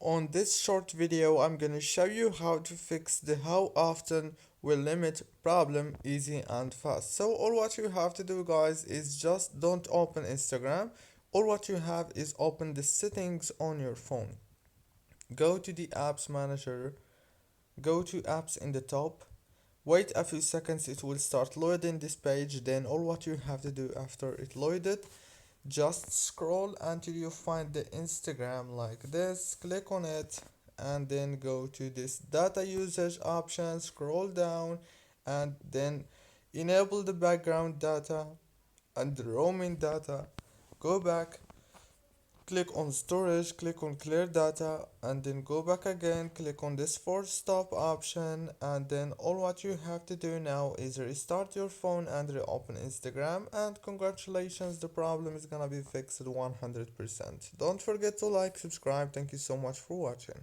On this short video, I'm gonna show you how to fix the how often will limit problem easy and fast. So all what you have to do guys is just don't open Instagram. All what you have is open the settings on your phone. Go to the apps manager, go to apps in the top. Wait a few seconds, it will start loading this page. Then all what you have to do after it loaded, just scroll until you find the Instagram like this, click on it, and then go to this data usage option, scroll down, and then enable the background data and the roaming data. Go back, click on storage, click on clear data, and then go back again, click on this force stop option, and then all what you have to do now is restart your phone and reopen Instagram, and congratulations, the problem is gonna be fixed 100%. Don't forget to like, subscribe. Thank you so much for watching.